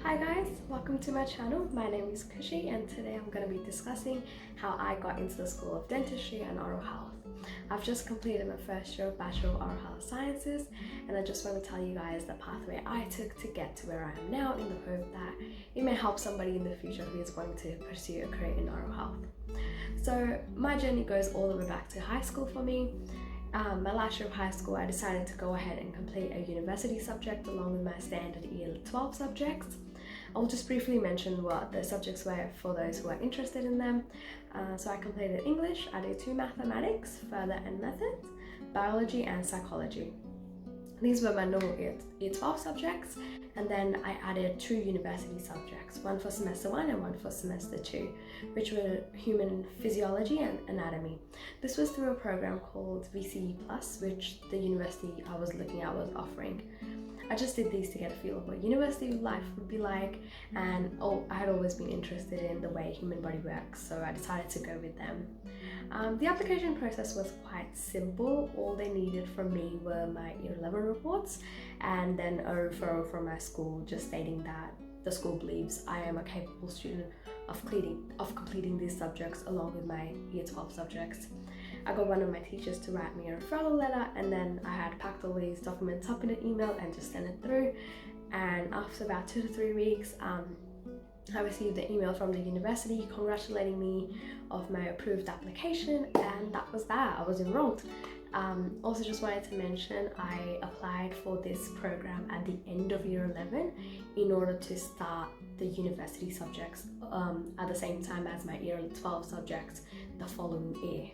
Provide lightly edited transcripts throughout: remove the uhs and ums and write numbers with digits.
Hi guys, welcome to my channel. My name is Kushi and today I'm going to be discussing how I got into the School of Dentistry and Oral Health. I've just completed my first year of Bachelor of Oral Health Sciences and I just want to tell you guys the pathway I took to get to where I am now, in the hope that it may help somebody in the future who is wanting to pursue a career in oral health. So my journey goes all the way back to high school for me. My last year of high school, I decided to go ahead and complete a university subject along with my standard year 12 subjects. I'll just briefly mention what the subjects were for those who are interested in them. So I completed English, I did 2 mathematics, further and methods, biology and psychology. These were my normal year 12 subjects, and then I added 2 university subjects, one for semester 1 and one for semester 2, which were human physiology and anatomy. This was through a program called VCE Plus, which the university I was looking at was offering. I just did these to get a feel of what university life would be like, and I had always been interested in the way human body works, so I decided to go with them. The application process was quite simple. All they needed from me were my year 11 reports and then a referral from my school just stating that the school believes I am a capable student of completing these subjects along with my year 12 subjects. I got one of my teachers to write me a referral letter, and then I had packed all these documents up in an email and just sent it through. And after about 2 to 3 weeks, I received an email from the university congratulating me of my approved application, and that was that. I was enrolled. Also just wanted to mention I applied for this program at the end of year 11 in order to start the university subjects at the same time as my year 12 subjects the following year.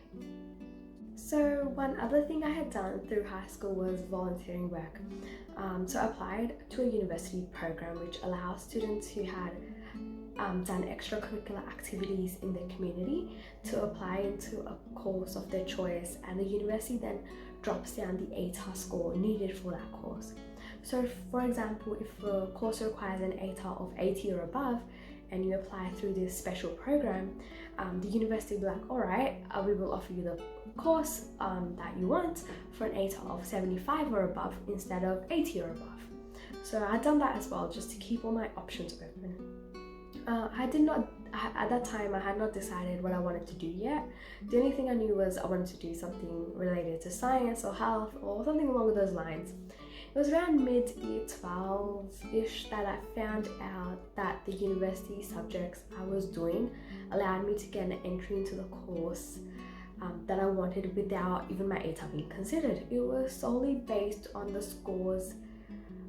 So one other thing I had done through high school was volunteering work. So I applied to a university program which allows students who had done extracurricular activities in their community to apply into a course of their choice, and the university then drops down the ATAR score needed for that course. So for example, if a course requires an ATAR of 80 or above and you apply through this special program, the university will be like, alright, we will offer you the course that you want for an ATAR of 75 or above instead of 80 or above. So I'd done that as well, just to keep all my options open. At that time I had not decided what I wanted to do yet. The only thing I knew was I wanted to do something related to science or health or something along those lines. It was around mid-year 12-ish that I found out that the university subjects I was doing allowed me to get an entry into the course that I wanted without even my ATAR being considered. It was solely based on the scores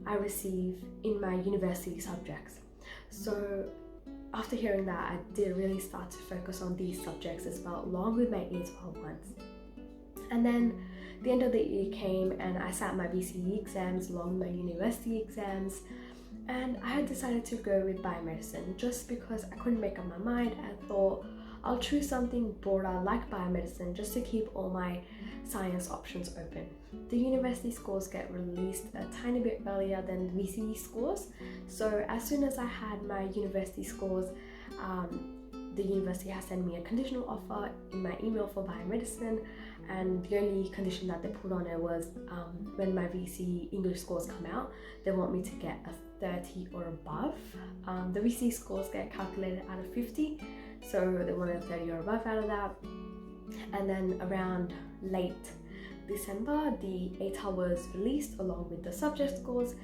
I received in my university subjects. So after hearing that, I did really start to focus on these subjects as well, along with my year 12 ones. And then the end of the year came and I sat my BCE exams along with my university exams, and I had decided to go with biomedicine just because I couldn't make up my mind. I thought I'll choose something broader like biomedicine just to keep all my science options open. The university scores get released a tiny bit earlier than the VCE scores, so as soon as I had my university scores, the university has sent me a conditional offer in my email for biomedicine, and the only condition that they put on it was when my VCE English scores come out, they want me to get a 30 or above. The VCE scores get calculated out of 50, so they wanted a 30 or above out of that. And then around late December, the ATAR was released along with the subject scores,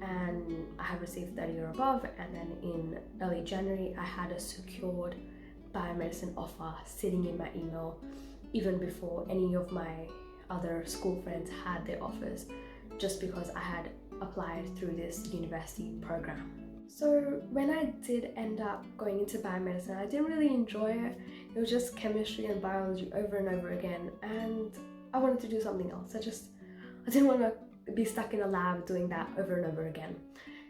and I had received 30 or above. And then in early January, I had a secured biomedicine offer sitting in my email even before any of my other school friends had their offers, just because I had applied through this university program. So when I did end up going into biomedicine, I didn't really enjoy it. It was just chemistry and biology over and over again, and I wanted to do something else. I didn't want to be stuck in a lab doing that over and over again.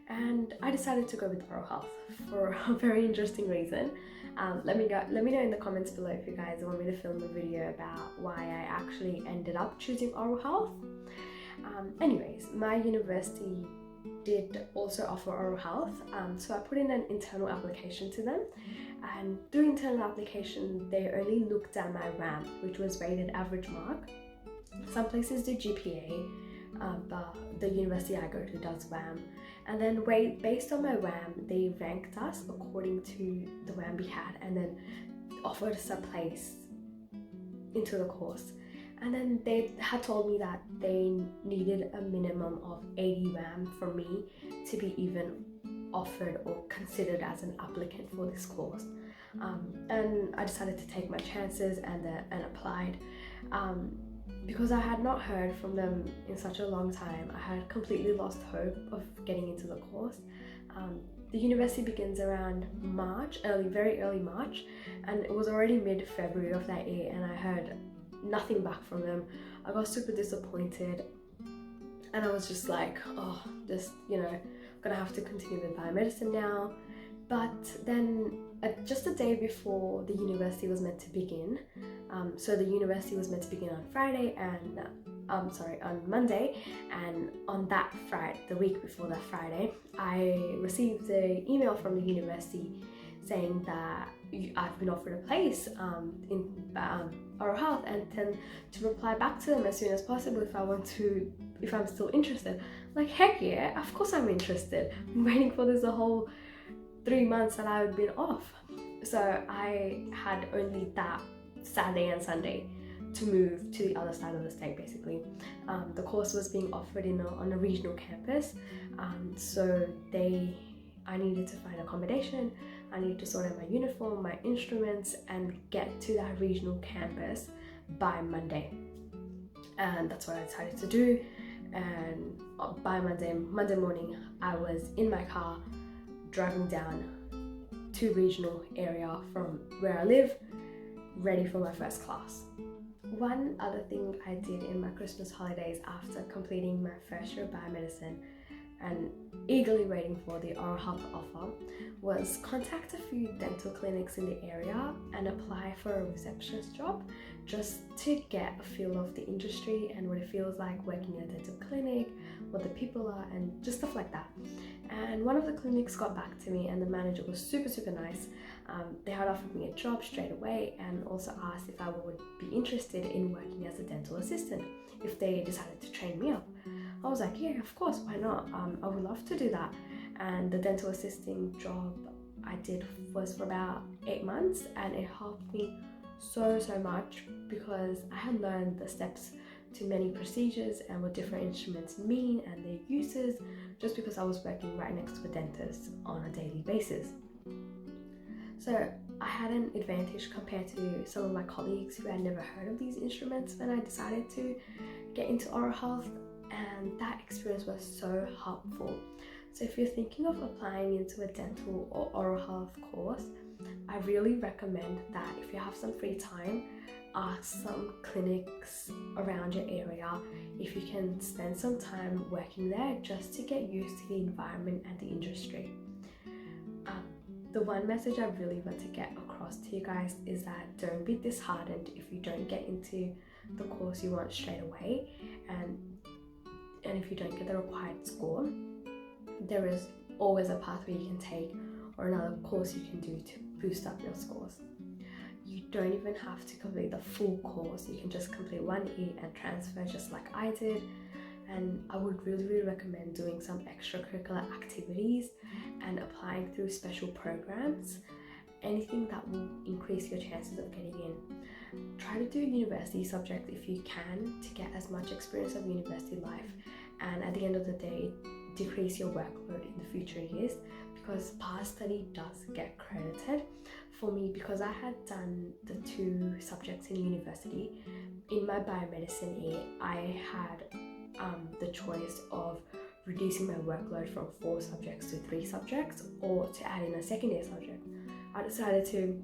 And I decided to go with oral health for a very interesting reason. Let me know in the comments below if you guys want me to film a video about why I actually ended up choosing oral health. Anyways, my university did also offer oral health, so I put in an internal application to them, and through internal application they only looked at my RAM, which was rated average mark. Some places do GPA, but the university I go to does RAM, And then based on my WAM, they ranked us according to the WAM we had, and then offered us a place into the course. And then they had told me that they needed a minimum of 80 WAM for me to be even offered or considered as an applicant for this course. And I decided to take my chances and applied. Because I had not heard from them in such a long time, I had completely lost hope of getting into the course. The university begins around March, very early March, and it was already mid-February of that year, and I heard nothing back from them. I got super disappointed, and I was just like, gonna have to continue with biomedicine now. But then just a day before the university was meant to begin, so the university was meant to begin on Friday and on Monday, and on that Friday, the week before that Friday, I received an email from the university saying that I've been offered a place in oral health, and then to reply back to them as soon as possible if I'm still interested. Like, heck yeah, of course I'm interested. I've been waiting for this the whole 3 months that I've been off. So I had only that Saturday and Sunday to move to the other side of the state, basically. The course was being offered on a regional campus, so I needed to find accommodation, I needed to sort out my uniform, my instruments, and get to that regional campus by Monday. And that's what I decided to do. And by Monday morning, I was in my car driving down to regional area from where I live, ready for my first class. One other thing I did in my Christmas holidays after completing my first year of biomedicine and eagerly waiting for the oral health offer was contact a few dental clinics in the area and apply for a receptionist job, just to get a feel of the industry and what it feels like working in a dental clinic, what the people are, and just stuff like that. And one of the clinics got back to me, and the manager was super nice. They had offered me a job straight away and also asked if I would be interested in working as a dental assistant if they decided to train me up. I was like, yeah, of course, why not? I would love to do that. And the dental assisting job I did was for about 8 months, and it helped me so much because I had learned the steps to many procedures and what different instruments mean and their uses, just because I was working right next to a dentist on a daily basis. So I had an advantage compared to some of my colleagues who had never heard of these instruments when I decided to get into oral health, and that experience was so helpful. So if you're thinking of applying into a dental or oral health course, I really recommend that if you have some free time, ask some clinics around your area if you can spend some time working there, just to get used to the environment and the industry. The one message I really want to get across to you guys is that don't be disheartened if you don't get into the course you want straight away, and if you don't get the required score. There is always a pathway you can take or another course you can do to boost up your scores. You don't even have to complete the full course. You can just complete 1 year and transfer, just like I did. And I would really recommend doing some extracurricular activities and applying through special programs, anything that will increase your chances of getting in. Try to do university subjects if you can to get as much experience of university life, and at the end of the day, decrease your workload in the future years, because past study does get credited. For me, because I had done the 2 subjects in university, in my biomedicine year, I had the choice of reducing my workload from 4 subjects to 3 subjects, or to add in a second year subject. I decided to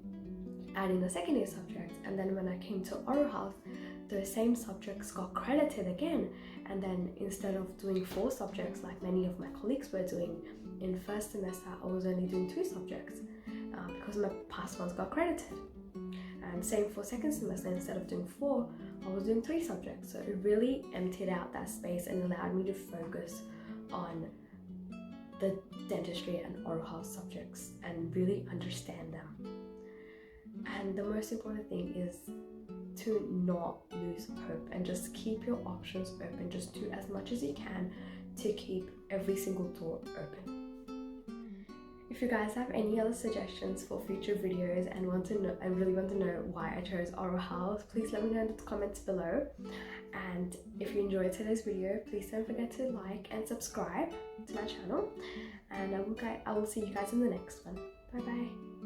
add in a second year subject, and then when I came to oral health, those same subjects got credited again, and then instead of doing 4 subjects like many of my colleagues were doing in first semester, I was only doing 2 subjects because my past ones got credited. And same for second semester, instead of doing 4, I was doing 3 subjects. So it really emptied out that space and allowed me to focus on the dentistry and oral health subjects and really understand them. And the most important thing is to not lose hope and just keep your options open. Just do as much as you can to keep every single door open. If you guys have any other suggestions for future videos and really want to know why I chose oral health, please let me know in the comments below. And if you enjoyed today's video, please don't forget to like and subscribe to my channel, and I will see you guys in the next one. Bye bye.